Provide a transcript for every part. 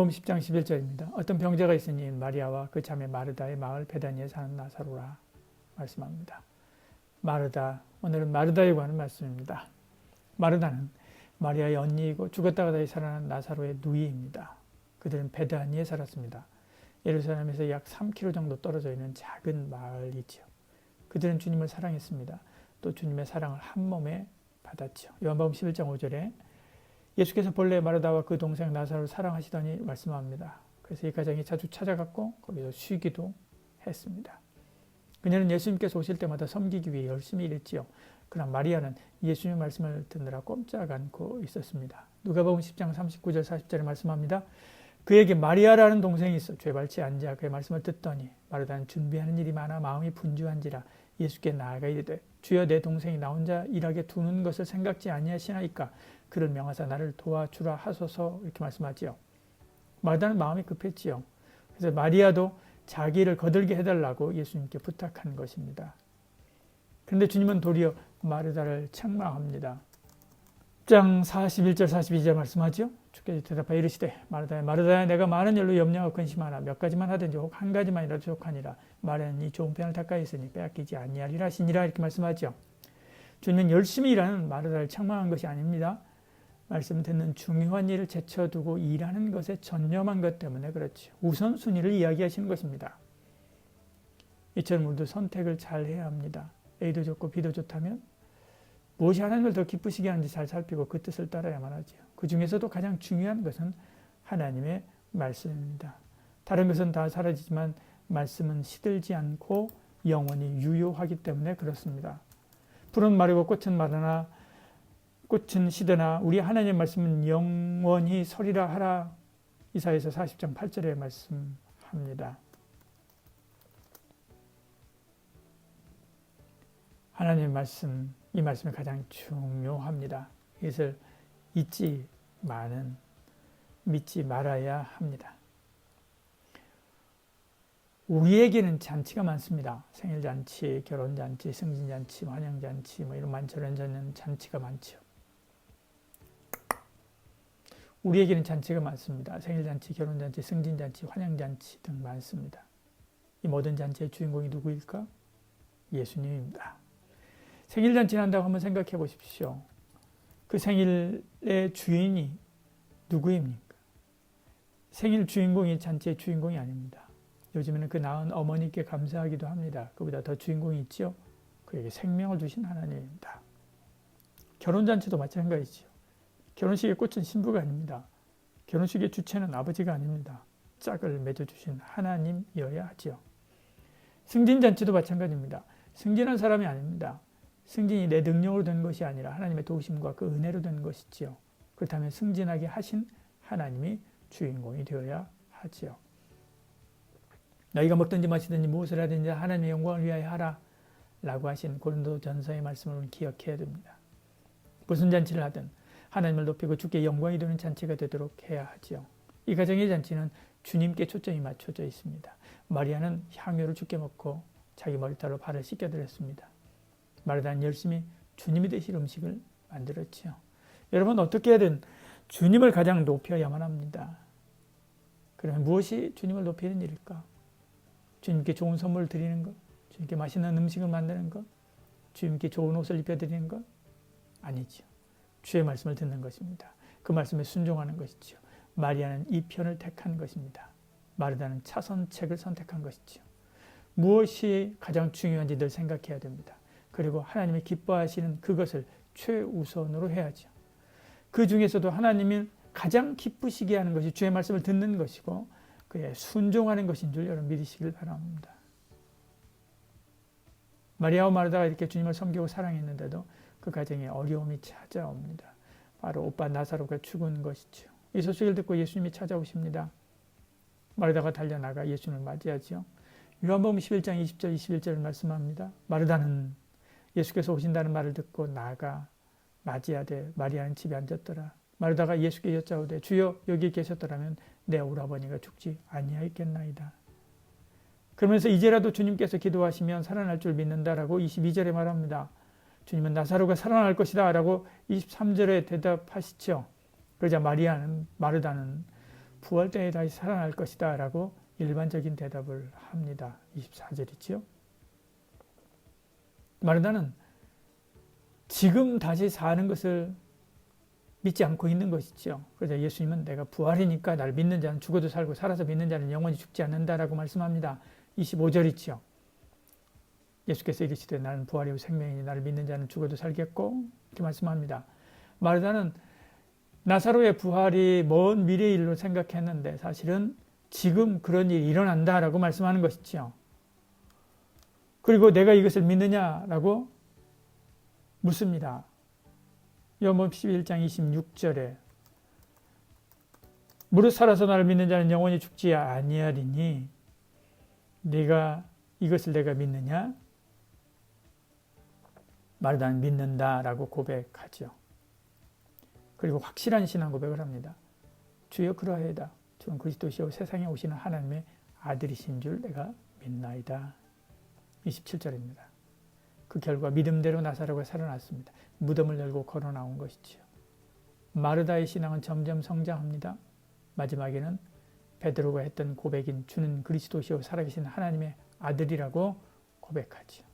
요한복음 10장 11절입니다. 어떤 병자가 있으니 마리아와 그 자매 마르다의 마을 베다니에 사는 나사로라 말씀합니다. 마르다, 오늘은 마르다에 관한 말씀입니다. 마르다는 마리아의 언니이고 죽었다가 다시 살아난 나사로의 누이입니다. 그들은 베다니에 살았습니다. 예루살렘에서 약 3km 정도 떨어져 있는 작은 마을이지요. 그들은 주님을 사랑했습니다. 또 주님의 사랑을 한 몸에 받았죠. 요한복음 11장 5절에 예수께서 본래 마르다와 그 동생 나사로를 사랑하시더니 말씀합니다. 그래서 이 가정이 자주 찾아갔고 거기서 쉬기도 했습니다. 그녀는 예수님께서 오실 때마다 섬기기 위해 열심히 일했지요. 그러나 마리아는 예수님의 말씀을 듣느라 꼼짝 않고 있었습니다. 누가복음 10장 39절 40절에 말씀합니다. 그에게 마리아라는 동생이 있어 죄발치 앉아 그의 말씀을 듣더니 마르다는 준비하는 일이 많아 마음이 분주한지라 예수께 나아가 이르되 주여 내 동생이 나 혼자 일하게 두는 것을 생각지 아니하시나이까 그를 명하사 나를 도와주라 하소서 이렇게 말씀하지요. 마르다는 마음이 급했지요. 그래서 마리아도 자기를 거들게 해달라고 예수님께 부탁한 것입니다. 그런데 주님은 도리어 마르다를 책망합니다. 10장 41절 42절 말씀하죠. 주께서 대답하여 이르시되 마르다야 마르다야 내가 많은 일로 염려하고 근심하나 몇 가지만 하든지 혹 한 가지만이라도 족하니라. 마리아는 이 좋은 편을 가까이 있으니 빼앗기지 아니하리라 하시니라 이렇게 말씀하죠. 주님은 열심히 일하는 마르다를 책망한 것이 아닙니다. 말씀 듣는 중요한 일을 제쳐두고 일하는 것에 전념한 것 때문에 그렇지. 우선순위를 이야기하시는 것입니다. 이처럼 우리도 선택을 잘 해야 합니다. A도 좋고 B도 좋다면 무엇이 하나님을 더 기쁘시게 하는지 잘 살피고 그 뜻을 따라야만 하죠. 그 중에서도 가장 중요한 것은 하나님의 말씀입니다. 다른 것은 다 사라지지만 말씀은 시들지 않고 영원히 유효하기 때문에 그렇습니다. 풀은 마르고 꽃은 마르나 꽃은 시드나 우리 하나님의 말씀은 영원히 서리라 하라. 이사야서 40장 8절에 말씀합니다. 하나님의 말씀, 이 말씀이 가장 중요합니다. 이것을 잊지만은 믿지 말아야 합니다. 우리에게는 잔치가 많습니다. 생일잔치, 결혼잔치, 승진잔치, 환영잔치 이런 만천하는 잔치가 많죠. 우리에게는 잔치가 많습니다. 생일잔치, 결혼잔치, 승진잔치, 환영잔치 등 많습니다. 이 모든 잔치의 주인공이 누구일까? 예수님입니다. 생일잔치를 한다고 한번 생각해 보십시오. 그 생일의 주인이 누구입니까? 생일 주인공이 잔치의 주인공이 아닙니다. 요즘에는 그 낳은 어머니께 감사하기도 합니다. 그보다 더 주인공이 있죠. 그에게 생명을 주신 하나님입니다. 결혼잔치도 마찬가지죠. 결혼식의 꽃은 신부가 아닙니다. 결혼식의 주체는 아버지가 아닙니다. 짝을 맺어주신 하나님이어야 하죠. 승진잔치도 마찬가지입니다. 승진한 사람이 아닙니다. 승진이 내 능력으로 된 것이 아니라 하나님의 도우심과 그 은혜로 된 것이지요. 그렇다면 승진하게 하신 하나님이 주인공이 되어야 하지요. 너희가 먹든지 마시든지 무엇을 하든지 하나님의 영광을 위하여 하라 라고 하신 고린도전서의 말씀을 기억해야 됩니다. 무슨 잔치를 하든 하나님을 높이고 주께 영광이 되는 잔치가 되도록 해야 하지요. 이 가정의 잔치는 주님께 초점이 맞춰져 있습니다. 마리아는 향유를 주께 먹고 자기 머리털로 발을 씻겨드렸습니다. 마르다는 열심히 주님이 되실 음식을 만들었지요. 여러분 어떻게 하든 주님을 가장 높여야만 합니다. 그러면 무엇이 주님을 높이는 일일까? 주님께 좋은 선물을 드리는 것? 주님께 맛있는 음식을 만드는 것? 주님께 좋은 옷을 입혀드리는 것? 아니죠. 주의 말씀을 듣는 것입니다. 그 말씀에 순종하는 것이죠. 마리아는 이 편을 택한 것입니다. 마르다는 차선책을 선택한 것이죠. 무엇이 가장 중요한지 늘 생각해야 됩니다. 그리고 하나님이 기뻐하시는 그것을 최우선으로 해야죠. 그 중에서도 하나님이 가장 기쁘시게 하는 것이 주의 말씀을 듣는 것이고 그에 순종하는 것인 줄 여러분 믿으시길 바랍니다. 마리아와 마르다가 이렇게 주님을 섬기고 사랑했는데도 그 가정에 어려움이 찾아옵니다. 바로 오빠 나사로가 죽은 것이죠. 이 소식을 듣고 예수님이 찾아오십니다. 마르다가 달려나가 예수님을 맞이하죠. 요한복음 11장 20절 21절을 말씀합니다. 마르다는 예수께서 오신다는 말을 듣고 나가 맞이하되 마리아는 집에 앉았더라. 마르다가 예수께 여짜오되 주여 여기 계셨더라면 내 오라버니가 죽지 아니하였겠나이다. 그러면서 이제라도 주님께서 기도하시면 살아날 줄 믿는다라고 22절에 말합니다. 주님은 나사로가 살아날 것이다 라고 23절에 대답하시죠. 그러자 마르다는 부활 때에 다시 살아날 것이다 라고 일반적인 대답을 합니다. 24절이지요. 마르다는 지금 다시 사는 것을 믿지 않고 있는 것이죠. 그래서 예수님은 내가 부활이니까 날 믿는 자는 죽어도 살고 살아서 믿는 자는 영원히 죽지 않는다라고 말씀합니다. 25절이죠. 예수께서 이르시되 나는 부활이요 생명이니 나를 믿는 자는 죽어도 살겠고 이렇게 말씀합니다. 마르다는 나사로의 부활이 먼 미래의 일로 생각했는데 사실은 지금 그런 일이 일어난다라고 말씀하는 것이죠. 그리고 내가 이것을 믿느냐라고 묻습니다. 요한복음 11장 26절에 무릇 살아서 나를 믿는 자는 영원히 죽지 아니하리니 네가 이것을 내가 믿느냐? 마르다는 믿는다라고 고백하죠. 그리고 확실한 신앙 고백을 합니다. 주여 그러하이다. 주는 그리스도시요 세상에 오시는 하나님의 아들이신 줄 내가 믿나이다. 27절입니다. 그 결과 믿음대로 나사로가 살아났습니다. 무덤을 열고 걸어 나온 것이지요. 마르다의 신앙은 점점 성장합니다. 마지막에는 베드로가 했던 고백인 주는 그리스도시요 살아계신 하나님의 아들이라고 고백하지요.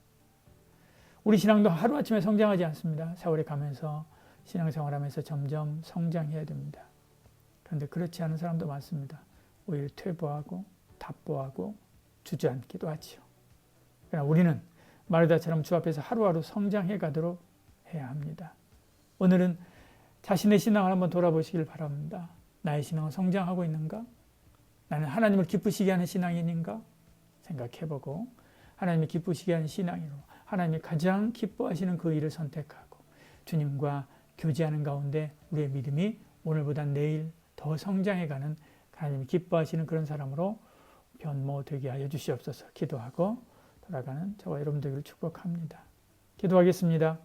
우리 신앙도 하루아침에 성장하지 않습니다. 세월이 가면서 신앙생활하면서 점점 성장해야 됩니다. 그런데 그렇지 않은 사람도 많습니다. 오히려 퇴보하고 답보하고 주저앉기도 하지요. 그러나 우리는 마르다처럼 주 앞에서 하루하루 성장해 가도록 해야 합니다. 오늘은 자신의 신앙을 한번 돌아보시길 바랍니다. 나의 신앙은 성장하고 있는가? 나는 하나님을 기쁘시게 하는 신앙인인가? 생각해보고 하나님이 기쁘시게 하는 신앙으로 하나님이 가장 기뻐하시는 그 일을 선택하고 주님과 교제하는 가운데 우리의 믿음이 오늘보다 내일 더 성장해가는 하나님이 기뻐하시는 그런 사람으로 변모되게 하여 주시옵소서. 기도하고 돌아가는 저와 여러분 되기를 축복합니다. 기도하겠습니다.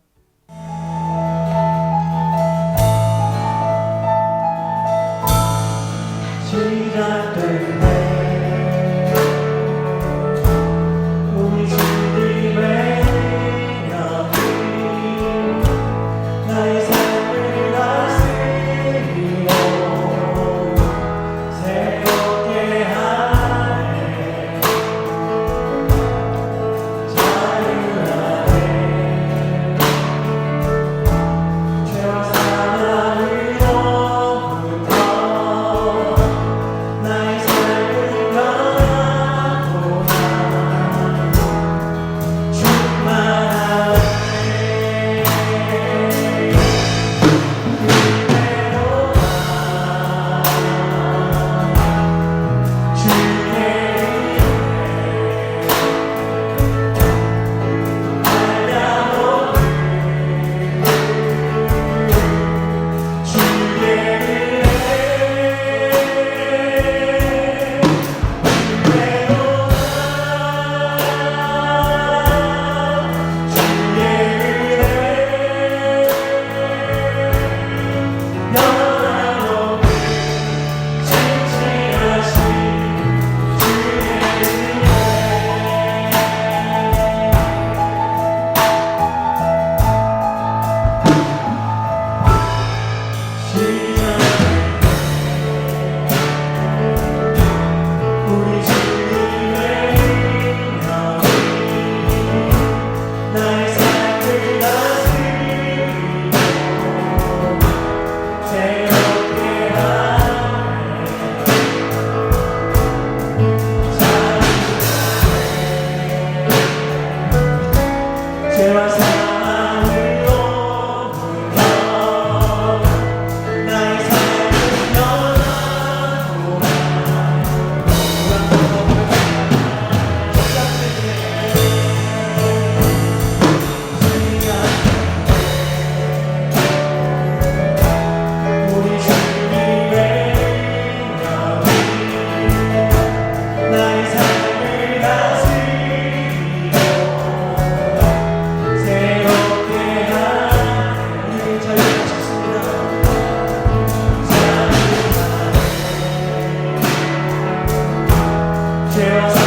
Yeah.